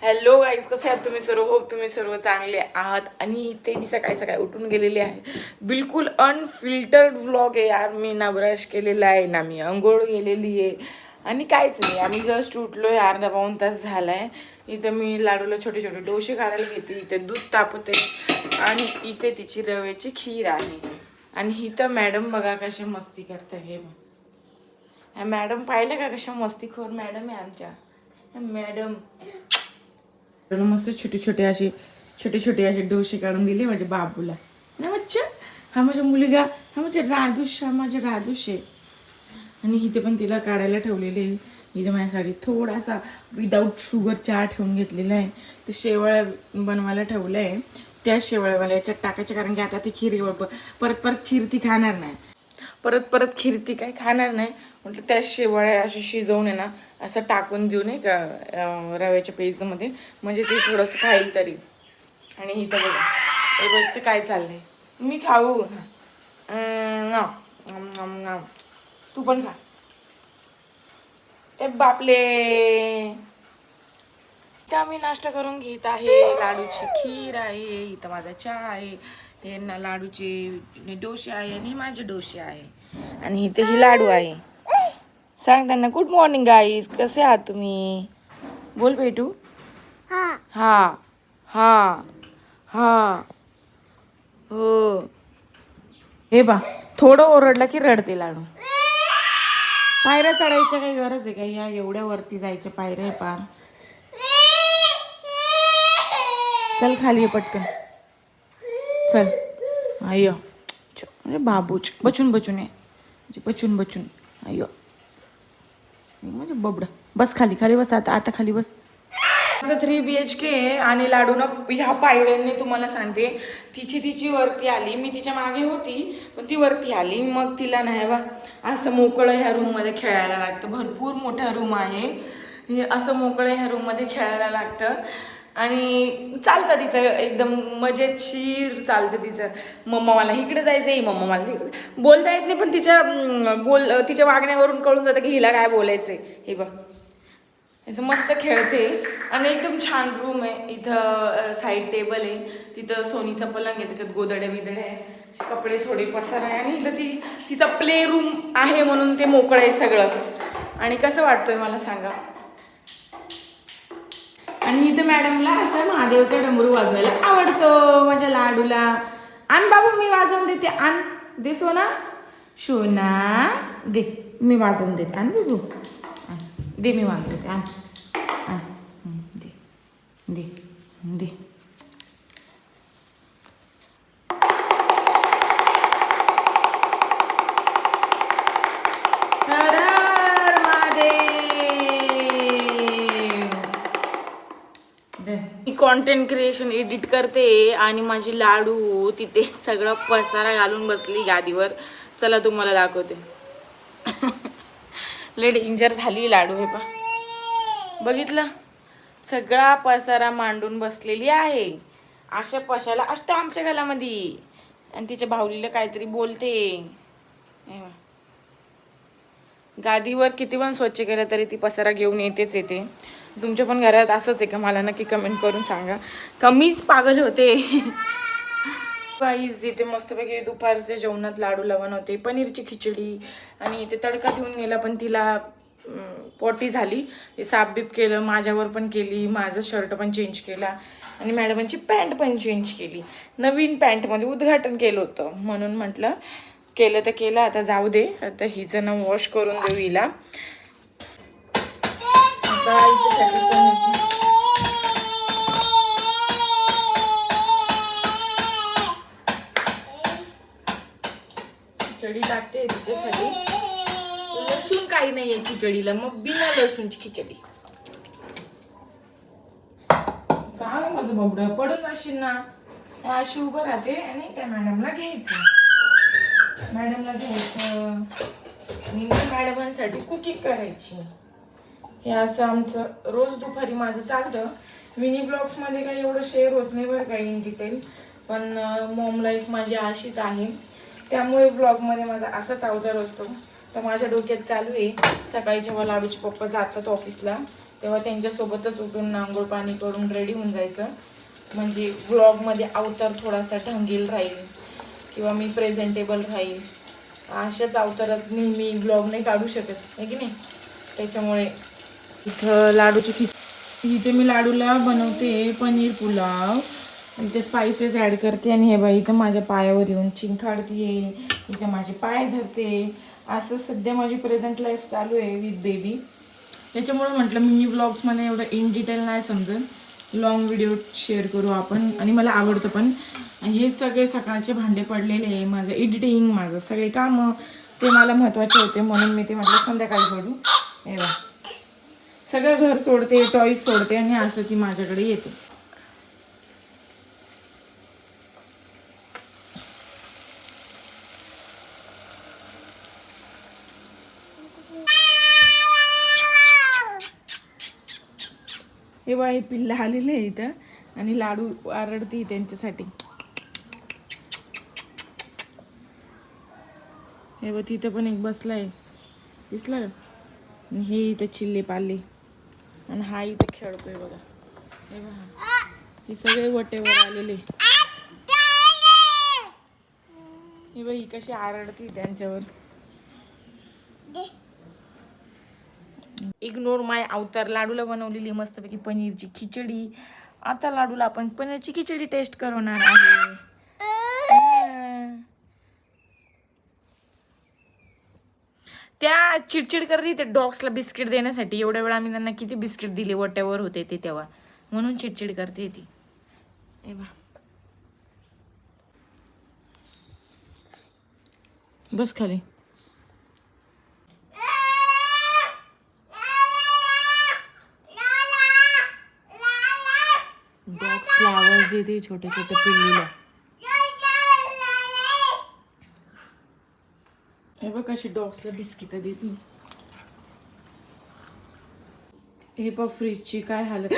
Hello guys, कसे आहात तुम्ही सर्व? होप तुम्ही सर्व चांगले आहात. आणि ते मी सकाळी सकाळी उठून गेलेले आहे. बिलकुल अनफिल्टर्ड व्लॉग आहे यार. मी ना ब्रश केलेला आहे ना मी अंघोळ गेलेली आहे आणि काहीच नाही. आम्ही जस्ट उठलो आहे, अर्धा पाऊण तास झाला आहे. इथं मी लाडूला छोटे छोटे डोसे काढायला घेते, इथे दूध तापते आणि इथे तिची रव्याची खीर आहे. आणि इथं मॅडम बघा कशा मस्ती करते. हे मॅडम पाहिलं का कशा मस्तीखोर मॅडम आहे आमच्या मॅडम. मस्त छोटे छोटे असे डोसे काढून दिले माझ्या बाबूला ना. बच्चा हा माझा मुलगा, हा माझा राधूश आहे. आणि इथे पण तिला काढायला ठेवलेले. इथे माझ्यासाठी थोडासा विदाऊट शुगर चहा ठेवून घेतलेला आहे. ते शेवळ्या बनवायला ठेवलं आहे. त्या शेवळ्या मला याच्यात टाकायच्या, कारण की आता ती खीर परत खीर ती खाणार नाही. परत खीर ती काही खाणार नाही. म्हटलं त्या शेवळ्या अशी शिजवून आहे ना असं टाकून देऊ नये का रव्याच्या पेजमध्ये, म्हणजे ते थोडंसं खाईल तरी. आणि इथं बघा हे बघते काय चाललंय. मी खाऊ ना, तू पण खा. ए बापले. इथं आम्ही नाश्ता करून घेत आहे. लाडूची खीर आहे, इथं माझा चहा आहे, हे ना लाडूचे डोसे आहे आणि माझे डोसे आहे. आणि इथे ही लाडू आहे. सांग त्यांना गुड मॉर्निंग गाईज, कसे आहात तुम्ही? बोल बेटू. हा हा हा हो. हे बा थोडं ओरडलं की रडते लाडू. पायऱ्या चढायच्या काही गरज आहे का? या एवढ्या वरती जायच्या पायऱ्या आहे पार. चल खाली ये पटकन, चल. अय्यो म्हणजे बाबूच बचून ये, बचून अय्यो म्हणजे बबडा. बस खाली बस, आता खाली बस. 3 BHK आहे. आणि लाडूनं ह्या पायऱ्यांनी तुम्हाला सांगते तिची वरती आली. मी तिच्या मागे होती पण ती वरती आली. मग तिला नाही बा असं मोकळं ह्या रूममध्ये खेळायला लागतं. भरपूर मोठा रूम आहे, हे असं मोकळं ह्या रूममध्ये खेळायला लागतं. आणि चालतं तिचं एकदम मजेशीर चालतं तिचं. मम्मा मला इकडे जायचंय, मम्मा मला तिकडे. बोलता येत नाही पण तिच्या वागण्यावरून कळून जातं की हिला काय बोलायचंय. हे बघ असं मस्त खेळते. आणि एकदम छान रूम आहे. इथं साईड टेबल आहे, तिथं सोनीचा पलंग आहे, त्याच्यात गोदड्या बिदड्या आहे, कपडे थोडे पसार आहे. आणि इथं तिचा प्ले रूम आहे म्हणून ते मोकळं आहे सगळं. आणि कसं वाटतंय मला सांगा. आणि इथं मॅडमला असं महादेवचा डमरू वाजवायला आवडतो माझ्या लाडूला. आण बाबू मी वाजवून देते, आण दे सोना, दे मी वाजवून देते. आण बाबू दे, मी वाजवते, आण आण दे दे दे. मी कॉन्टेंट क्रिएशन एडिट करते आणि माझी लाडू तिथे सगळं पसारा घालून बसली गादीवर. चला तुम्हाला दाखवते. लय डेंजर झाली लाडू. हे पा बघितलं, सगळा पसारा मांडून बसलेली आहे. अशा पशाला असतं आमच्या घरामध्ये. आणि तिच्या भाऊलीला काहीतरी बोलते. गादीवर किती पण स्वच्छ केलं तरी ती पसारा घेऊन येते. तुमच्या पण घरात असंच आहे का? मला नक्की कमेंट करून सांगा. कमीच पागल होते. गाईज इथे मस्तपैकी दुपारच्या जेवणात लाडूला बनवते पनीरची खिचडी. आणि इथे तडका ठेवून गेला पण तिला पोटी झाली. सापबीप केलं, माझ्यावर पण केली, माझं शर्ट पण चेंज केला आणि मॅडमांची पॅन्ट पण चेंज केली. नवीन पॅन्टमध्ये उद्घाटन केलं होतं म्हणून म्हटलं केलं तर केलं, आता जाऊ दे. आता हिचं ना वॉश करून देऊ हिला. खिचडी टाकते तिच्यासाठी. लसूण काही नाहीये खिचडीला, मग बिना लसूणची खिचडी. काय माझं बाबडा पडून असेल ना, अशी उभं राहते. आणि त्या मॅडमला घ्यायचं आणि मॅडमांसाठी कुकिंग करायची. हे असं आमचं रोज दुपारी माझं चालतं. मिनी ब्लॉग्समध्ये काही एवढं शेअर होत नाही बरं का इन डिटेल, पण मॉम लाईफ माझी अशीच आहे, त्यामुळे ब्लॉगमध्ये माझा असाच अवतार असतो. तर माझ्या डोक्यात चालू आहे, सकाळी जेव्हा लाडूचे पप्पा जातात ऑफिसला तेव्हा त्यांच्यासोबतच उठून आंघोळ पाणी करून रेडी होऊन जायचं, म्हणजे व्लॉगमध्ये अवतार थोडासा ढंगील राहील किंवा मी प्रेझेंटेबल राहील. अशाच अवतारात नेहमी ब्लॉग नाही काढू शकत आहे की नाही. त्याच्यामुळे इथं लाडूची खिचडी, इथे मी लाडूला बनवते पनीर पुलाव, इथे स्पायसेस ॲड करते आणि हे बाई इथं माझ्या पायावर येऊन चिंखाडते, इथे माझे पाय धरते. असं सध्या माझी प्रेझेंट लाईफ चालू आहे विथ बेबी. त्याच्यामुळे म्हटलं मिनी व्लॉग्समध्ये एवढं इन डिटेल नाही समजून लॉंग व्हिडिओ शेअर करू आपण. आणि मला आवडतं पण हे सगळे सकाळचे भांडे पडलेले आहे, माझं एडिटिंग, माझं सगळे कामं ते मला महत्त्वाचे होते, म्हणून मी ते म्हटलं संध्याकाळी करू. हे बघ सगळं घर सोडते, टॉईज सोडते आणि असं ती माझ्याकडे येते. हे बघा हे पिल्लं आलेले आहे इथं आणि लाडू आरडती त्यांच्यासाठी. हे बघ तिथं पण एक बसलाय, दिसला का? आणि हे इथं चिल्ले पाल्ले आणि हा इथं खेळतोय बघा. हे बघा हे सगळे वटेवर आलेले. हे बघ ही कशी आरडती त्यांच्यावर. इग्नोर माय अवतार. लाडूला बनवलेली मस्तपैकी पनीरची खिचडी. आता लाडूला आपण पनीरची खिचडी टेस्ट करवणार आहे. त्या चिडचिड करते त्या डॉग्सला बिस्किट देण्यासाठी. एवढ्या वेळा आम्ही त्यांना किती बिस्किट दिले, वट्यावर होते ते तेव्हा, म्हणून चिडचिड करते ती. ए बा बस खाली. डॉग्सला आवाज देते छोटे छोटे पिल्लूला. हे बघ कशी डॉग्सला बिस्किट देते. हे बघ फ्रीजची काय हालत.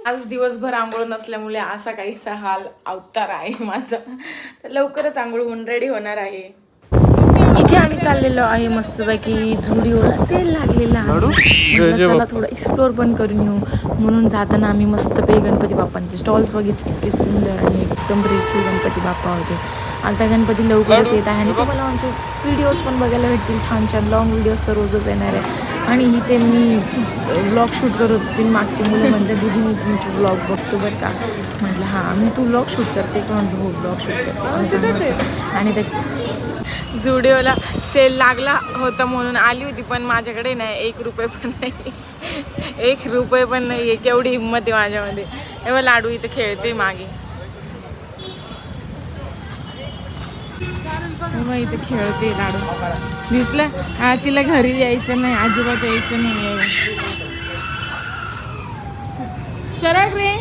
आज दिवसभर आंघोळ नसल्यामुळे असा काहीसा हाल अवतार आहे माझा. तर लवकरच आंघोळ होऊन रेडी होणार आहे. इथे आम्ही चाललेलो आहे मस्तपैकी झुडिओला सेल लागलेला आहे. चला थोडं एक्सप्लोर पण करून येऊ, म्हणून जाताना आम्ही मस्तपैकी गणपती बाप्पांचे स्टॉल्स बघितले. इतके सुंदर आणि एकदम रेखीव गणपती बाप्पा होते. आता गणपती लवकरच येत आहे आणि तुम्हाला आमचे व्हिडिओज पण बघायला भेटतील. छान छान लॉंग व्हिडिओज तर रोजच येणार आहे. आणि इथे मी व्लॉग शूट करत होती. मागची मुलं म्हणते दीदी मी तुमची व्लॉग बघतो बरं का. म्हटलं हां मी तू व्लॉग शूट करते का? म्हणतो हो व्लॉग शूट करते. आणि ते झुडिओला सेल लागला होता म्हणून आली होती, पण माझ्याकडे नाही 1 रुपये पण नाही. 1 रुपये पण नाही आहे. केवढी हिंमत आहे माझ्यामध्ये. एवढं लाडू इथे खेळते मागे. इथे खेळते लाडू. दिसलं हा तिला घरी यायचं नाही, अजिबात यायचं नाही. सरक रे.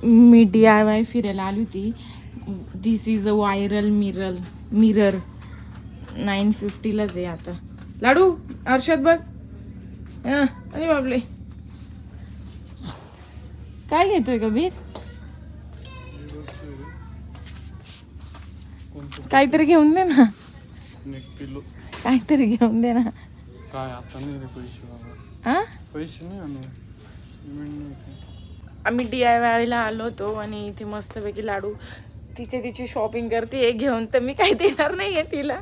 मी DIY फिरायला आली होती. दिस इज अ व्हायरल मिरर 950लाच आहे आता. लाडू अर्षद बघ. अरे बाबले काय घेतोय कबीर? काहीतरी घेऊन दे ना. काहीतरी घेऊन दे ना. काय आता नाही रे पैसे बाबा. हा पैसे नाही आम्ही DIYला आलो होतो आणि इथे मस्तपैकी लाडू तिची शॉपिंग करते घेऊन. तर मी काही देणार नाहीये तिला.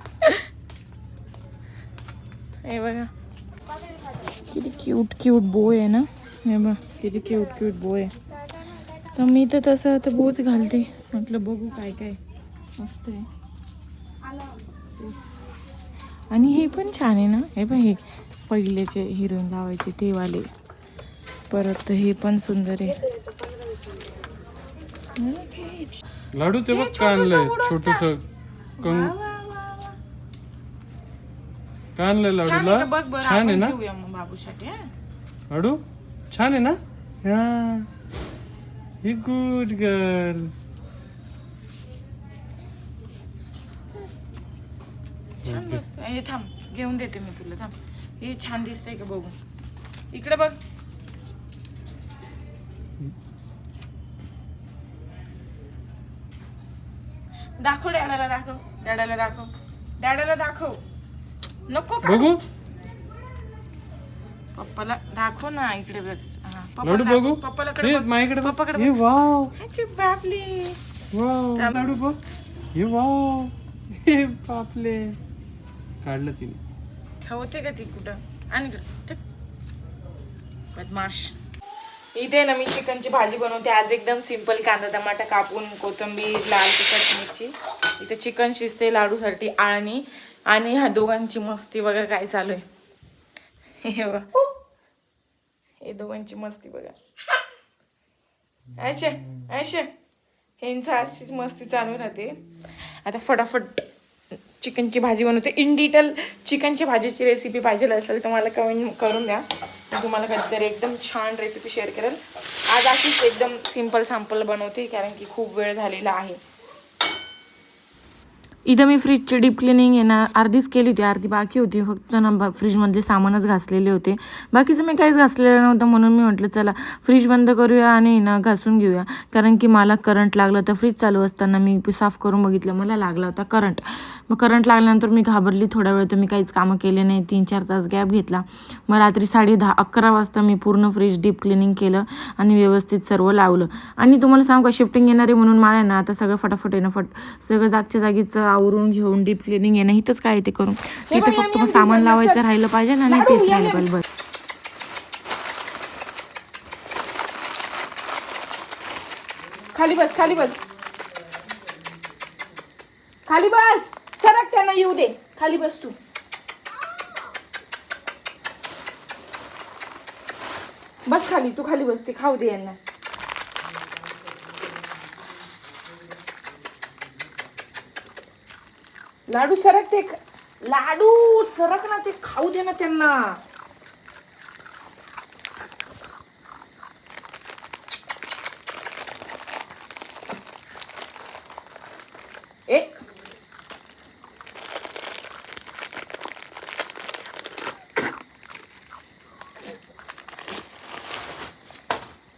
हे बघा किती क्यूट बोय आहे ना. हे बघ किती क्यूट बोय आहे. तर मी तर तसं तर बोच घालते. म्हटलं बघू काय काय मस्त आहे. आणि हे पण छान आहे ना. हे बघ हे पहिलेचे हिरोईन लावायचे ते वाले. परत हे पण सुंदर आहे. लाडू ते बघ काय आणलंय छोटस. काय आणलंय लाडूला? छान आहे ना बाबूसाठी. लाडू छान आहे ना. हा ही गुड गर्ल. छान दिसतंय. हे थांब घेऊन देते मी तुला. थांब हे छान दिसतंय का बघू. इकडे बघ. दाखव डॅडाला दाखव. डॅडाला दाखव. नको का? बघू पप्पाला दाखव ना इकडे बस. हा, लाडू बघू पप्पाला हे माझ्याकडे बघ. पप्पाकडे हे वाव बापले. वाव लाडू बघ. हे वाव हे बापले काढलं तिने. ठेवते का ती कुठं? आणि बदमाश. इथे ना मी चिकनची भाजी बनवते आज. एकदम सिंपल कांदा टमाटा कापून कोथिंबीर लाल तिखट मिरची. इथे चिकन शिजते लाडूसाठी आळणी. आणि ह्या दोघांची मस्ती बघा काय चालू आहे. हे बघा हे दोघांची मस्ती बघा. अच्छा अच्छा ह्यांचं अशीच मस्ती चालू राहते. आता फटाफट चिकनची भाजी बनवते. इन डिटेल चिकनची भाजीची रेसिपी पाहिजे असेल तर मला कमेंट करून द्या. मी तुम्हाला कधीतरी एकदम छान रेसिपी शेअर करेल. आज अशीच एकदम सिंपल बनवते कारण की खूप वेळ झालेला आहे. इथं मी फ्रीजची डीप क्लिनिंग आहे ना अर्धीच केली होती, अर्धी बाकी होती. फक्त ना फ्रीजमधले सामानच घासलेले होते. बाकीचं मी काहीच घासलेलं नव्हतं म्हणून मी म्हटलं चला फ्रीज बंद करूया आणि ना घासून घेऊया. कारण की मला करंट लागलं तर फ्रीज चालू असताना मी साफ करून बघितलं मला लागला होता करंट. मग करंट लागल्यानंतर मी घाबरली थोडा वेळ. तर मी काहीच कामं केले नाही. 3-4 तास गॅप घेतला. मग रात्री 10:30-11 वाजता मी पूर्ण फ्रीज डीप क्लिनिंग केलं आणि व्यवस्थित सर्व लावलं. आणि तुम्हाला सांगू का शिफ्टिंग येणार आहे म्हणून मला ना आता सगळं फटाफट येणं सगळं जागच्या जागीच आवरून घेऊन डीप क्लिनिंग येणं इथंच काय ते करून इथे फक्त मग सामान लावायचं राहिलं पाहिजे ना आणि तेच राहिलं पाहिजे बस. खाली बस खाली बस खाली बस. सरक त्यांना येऊ दे. खाली बस तू. बस खाली तू खाली बस. ते खाऊ दे यांना. लाडू सरक ते. लाडू सरक ना. ते खाऊ दे ना त्यांना. एक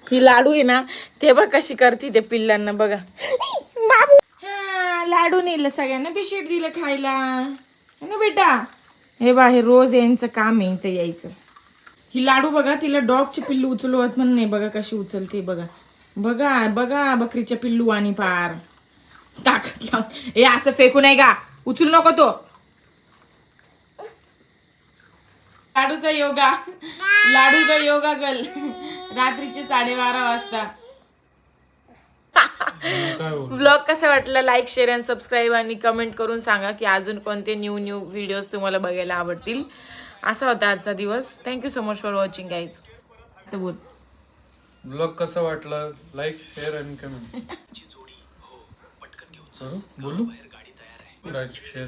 ही लाडू आहे ना ते बघ कशी करते ते पिल्लांना बघा. बाबू हा लाडू नेलं सगळ्यांना बिस्किट दिलं खायला है ना बेटा. हे बा हे रोज यांचं काम आहे इथं यायचं. ही लाडू बघा तिला डॉगची पिल्लू उचलवत म्हणून नाही बघा कशी उचलते बघा. बघा बघा बकरीच्या पिल्लू आणि पार ताकद लावून. हे असं फेकू नाही का. उचलू नको तो. लाडूचा योगा गर्ल. रात्रीचे 12:30 वाजता. व्लॉग कसा वाटला लाईक शेअर आणि सबस्क्राईब आणि कमेंट करून सांगा की अजून कोणते न्यू व्हिडिओज तुम्हाला बघायला आवडतील. असा होता आजचा दिवस. Thank you so much for watching guys. बोल ब्लॉग कसा वाटला लाईक शेअर आणि कमेंट बोलू लाईक शेअर